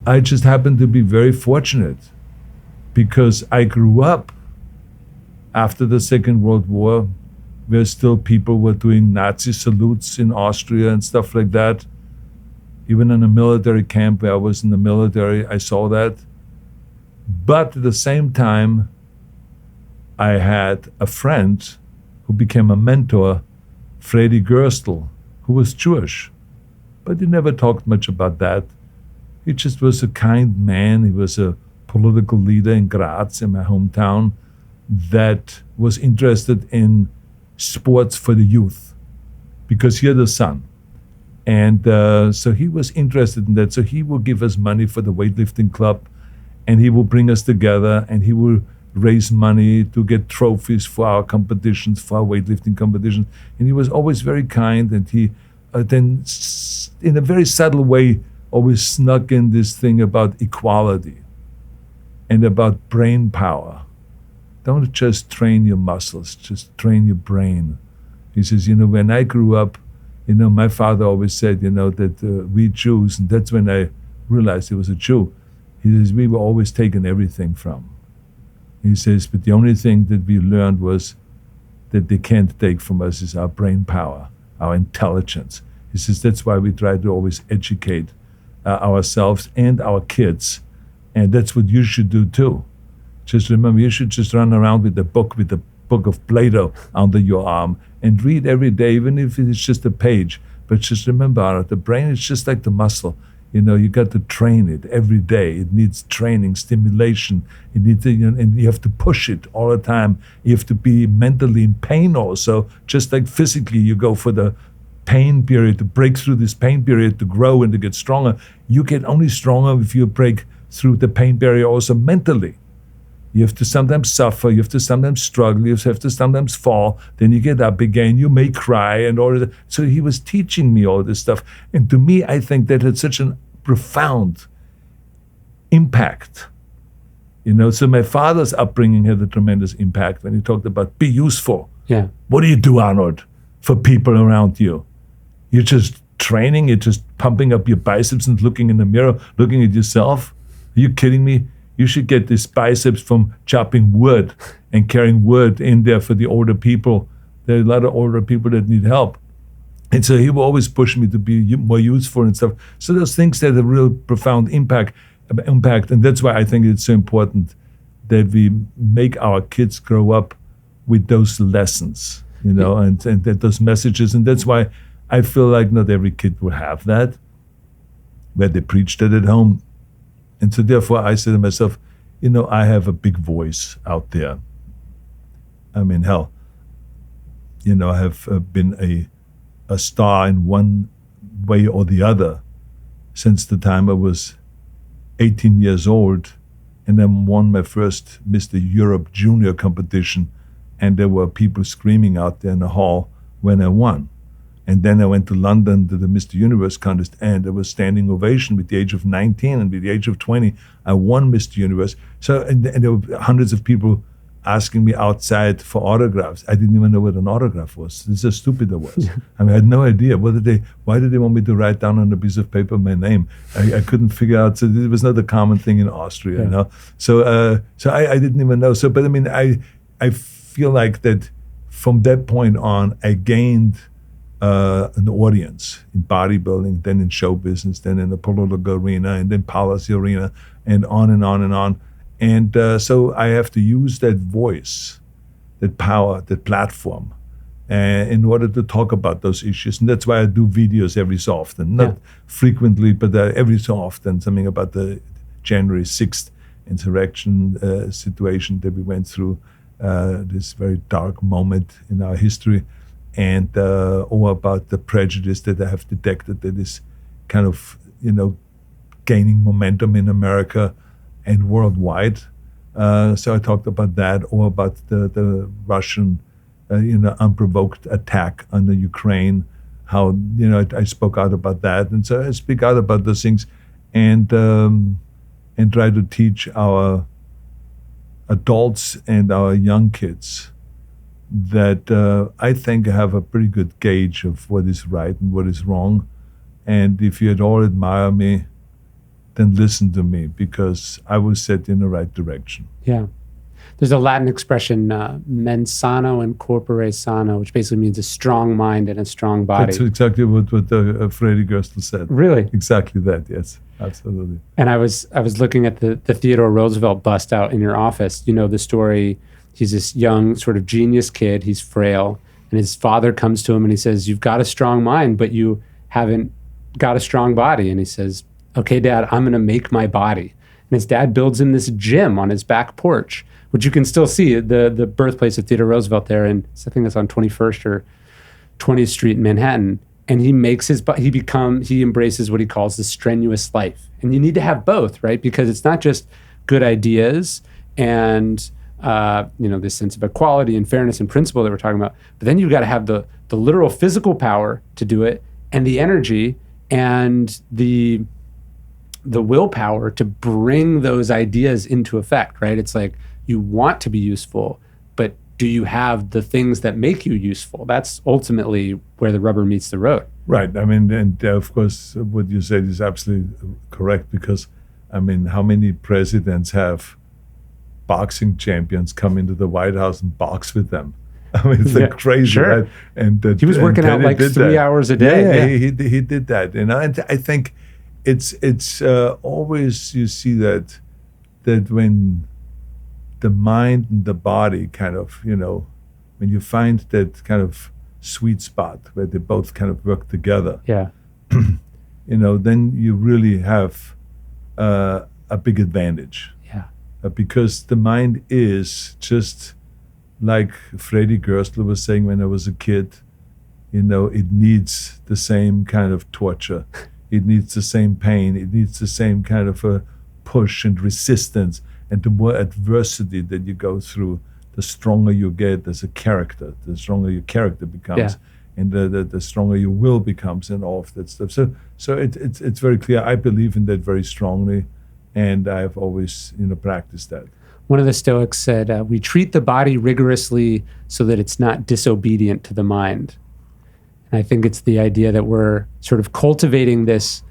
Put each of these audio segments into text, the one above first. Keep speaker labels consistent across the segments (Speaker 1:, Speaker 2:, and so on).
Speaker 1: I just happened to be very fortunate because I grew up after the Second World War, where still people were doing Nazi salutes in Austria and stuff like that. Even in a military camp where I was in the military, I saw that. But at the same time, I had a friend who became a mentor, Freddy Gerstel, who was Jewish. But he never talked much about that. He just was a kind man. He was a political leader in Graz, in my hometown, that was interested in sports for the youth because he had a son. And so he was interested in that. So he will give us money for the weightlifting club, and he will bring us together, and he will raise money to get trophies for our competitions, for our weightlifting competitions. And he was always very kind, and he then, in a very subtle way, always snuck in this thing about equality and about brain power. Don't just train your muscles, just train your brain. He says, when I grew up, my father always said, that we Jews, and that's when I realized he was a Jew. He says, we were always taken everything from. He says, but the only thing that we learned was that they can't take from us is our brain power, our intelligence. He says, that's why we try to always educate ourselves and our kids. And that's what you should do too. Just remember, you should just run around with the book of Plato under your arm and read every day, even if it's just a page. But just remember, the brain is just like the muscle. You got to train it every day. It needs training, stimulation. It needs, and you have to push it all the time. You have to be mentally in pain also, just like physically. You go for the pain period, to break through this pain period, to grow and to get stronger. You get only stronger if you break through the pain barrier also mentally. You have to sometimes suffer, you have to sometimes struggle, you have to sometimes fall, then you get up again, you may cry and all of that. So he was teaching me all this stuff. And to me, I think that had such a profound impact. So my father's upbringing had a tremendous impact when he talked about be useful.
Speaker 2: Yeah.
Speaker 1: What do you do, Arnold, for people around you? You're just training, you're just pumping up your biceps and looking in the mirror, looking at yourself. Are you kidding me? You should get these biceps from chopping wood and carrying wood in there for the older people. There are a lot of older people that need help. And so he will always push me to be more useful and stuff. So those things that have a real profound impact. And that's why I think it's so important that we make our kids grow up with those lessons, and that those messages. And that's why I feel like not every kid will have that, where they preach that at home. And so therefore I say to myself, I have a big voice out there. I mean, hell, I have been a star in one way or the other since the time I was 18 years old, and then won my first Mr. Europe Junior competition, and there were people screaming out there in the hall when I won. And then I went to London to the Mr. Universe contest, and there was standing ovation with the age of 19, and with the age of 20, I won Mr. Universe. So, and there were hundreds of people asking me outside for autographs. I didn't even know what an autograph was. This is how stupid I was. I had no idea. Why did they want me to write down on a piece of paper my name? I couldn't figure out. So it was not a common thing in Austria,
Speaker 2: Yeah.
Speaker 1: So I didn't even know. So, but I mean, I feel like that from that point on, I gained an audience in bodybuilding, then in show business, then in the political arena, and then policy arena, and on and on and on. And so I have to use that voice, that power, that platform, in order to talk about those issues. And that's why I do videos every so often, not frequently, but every so often, something about the January 6th insurrection situation that we went through, this very dark moment in our history. And or about the prejudice that I have detected that is kind of, gaining momentum in America and worldwide. So I talked about that, or about the Russian, unprovoked attack on the Ukraine, how, I spoke out about that. And so I speak out about those things and try to teach our adults and our young kids that I think have a pretty good gauge of what is right and what is wrong. And if you at all admire me, then listen to me because I was set in the right direction.
Speaker 2: Yeah. There's a Latin expression, mens sano in corpore sano, which basically means a strong mind and a strong body.
Speaker 1: That's exactly what Freddie Gerstle said.
Speaker 2: Really?
Speaker 1: Exactly that, yes, absolutely.
Speaker 2: And I was looking at the Theodore Roosevelt bust out in your office. You know the story, he's this young sort of genius kid, he's frail, and his father comes to him and he says, you've got a strong mind, but you haven't got a strong body. And he says, okay, Dad, I'm going to make my body. And his dad builds him this gym on his back porch, which you can still see, the birthplace of Theodore Roosevelt there, and I think that's on 21st or 20th Street in Manhattan. And he makes he embraces what he calls the strenuous life. And you need to have both, right? Because it's not just good ideas and this sense of equality and fairness and principle that we're talking about, but then you've got to have the literal physical power to do it, and the energy and the willpower to bring those ideas into effect, right? It's like, you want to be useful, but do you have the things that make you useful? That's ultimately where the rubber meets the road.
Speaker 1: Right. I mean, and of course, what you said is absolutely correct because, I mean, how many presidents have boxing champions come into the White House and box with them? I mean, it's like crazy,
Speaker 2: sure.
Speaker 1: right? And
Speaker 2: he was working out like 3 hours a day.
Speaker 1: Yeah. He did that, and I think it's always, you see that when the mind and the body kind of, when you find that kind of sweet spot where they both kind of work together, then you really have a big advantage.
Speaker 2: Yeah.
Speaker 1: Because the mind is just like Freddie Gerstle was saying when I was a kid, it needs the same kind of torture. It needs the same pain. It needs the same kind of a push and resistance. And the more adversity that you go through, the stronger you get as a character, the stronger your character becomes, and the stronger your will becomes, and all of that stuff. So it's very clear. I believe in that very strongly, and I've always practiced that.
Speaker 2: One of the Stoics said, "We treat the body rigorously so that it's not disobedient to the mind." And I think it's the idea that we're sort of cultivating this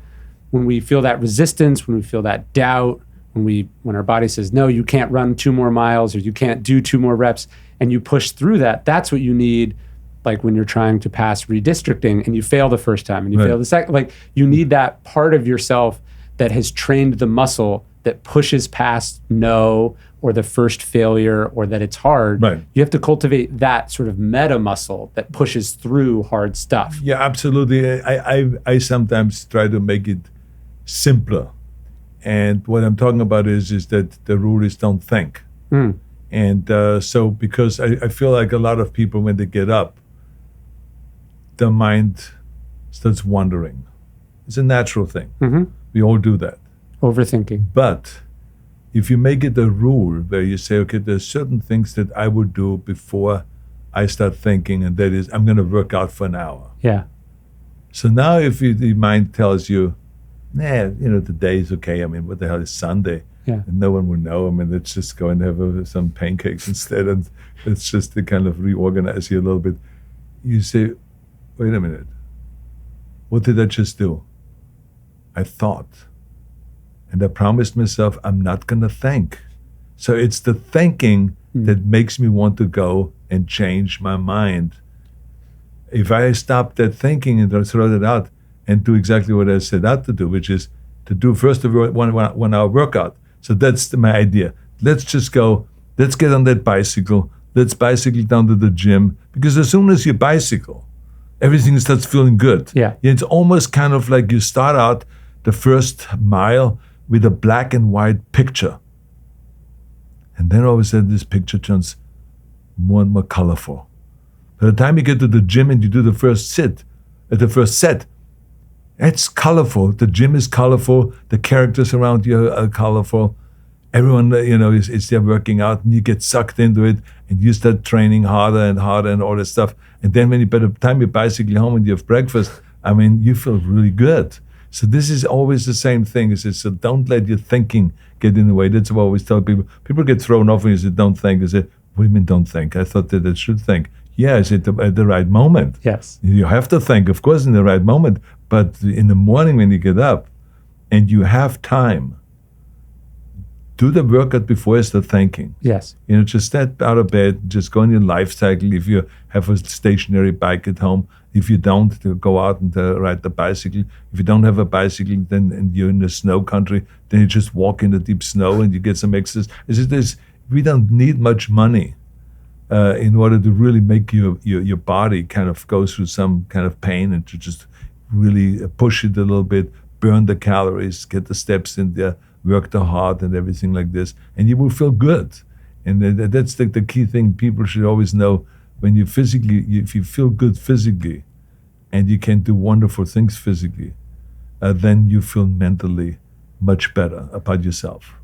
Speaker 2: when we feel that resistance, when we feel that doubt. When our body says, no, you can't run 2 more miles or you can't do 2 more reps, and you push through that, that's what you need, like when you're trying to pass redistricting and you fail the first time and you fail the second. Like, you need that part of yourself that has trained the muscle that pushes past no or the first failure or that it's hard.
Speaker 1: Right.
Speaker 2: You have to cultivate that sort of meta muscle that pushes through hard stuff.
Speaker 1: Yeah, absolutely. I sometimes try to make it simpler. And what I'm talking about is that the rule is don't think. And so because I feel like a lot of people, when they get up, their mind starts wandering. It's a natural thing.
Speaker 2: Mm-hmm.
Speaker 1: We all do that.
Speaker 2: Overthinking.
Speaker 1: But if you make it a rule where you say, okay, there's certain things that I would do before I start thinking, and that is, I'm going to work out for an hour.
Speaker 2: Yeah.
Speaker 1: So now if the mind tells you, the day is okay. I mean, what the hell is Sunday?
Speaker 2: Yeah.
Speaker 1: And no one will know. I mean, let's just go and have some pancakes instead, and let's just to kind of reorganize you a little bit. You say, wait a minute. What did I just do? I thought. And I promised myself I'm not going to think. So it's the thinking that makes me want to go and change my mind. If I stop that thinking and throw it out, and do exactly what I set out to do, which is to do first of all 1 hour workout. So that's my idea. Let's just go, let's get on that bicycle, let's bicycle down to the gym, because as soon as you bicycle, everything starts feeling good.
Speaker 2: Yeah.
Speaker 1: It's almost kind of like you start out the first mile with a black and white picture. And then all of a sudden this picture turns more and more colorful. By the time you get to the gym and you do the first set, it's colorful. The gym is colorful. The characters around you are colorful. Everyone, is there working out, and you get sucked into it, and you start training harder and harder and all that stuff. And then by the time you bicycle home and you have breakfast, I mean, you feel really good. So this is always the same thing. So don't let your thinking get in the way. That's what I always tell people. People get thrown off when you say don't think. I say, what do you mean don't think? I thought that I should think. Yes, at the right moment.
Speaker 2: Yes.
Speaker 1: You have to think, of course, in the right moment. But in the morning when you get up, and you have time, do the workout before you start thinking.
Speaker 2: Yes.
Speaker 1: Just step out of bed, just go on your life cycle. If you have a stationary bike at home, if you don't, to go out and ride the bicycle. If you don't have a bicycle, then and you're in the snow country, then you just walk in the deep snow and you get some exercise. We don't need much money in order to really make your body kind of go through some kind of pain, and to just really push it a little bit, burn the calories, get the steps in there, work the heart and everything like this, and you will feel good. And that's the key thing people should always know. When you if you feel good physically and you can do wonderful things physically, then you feel mentally much better about yourself.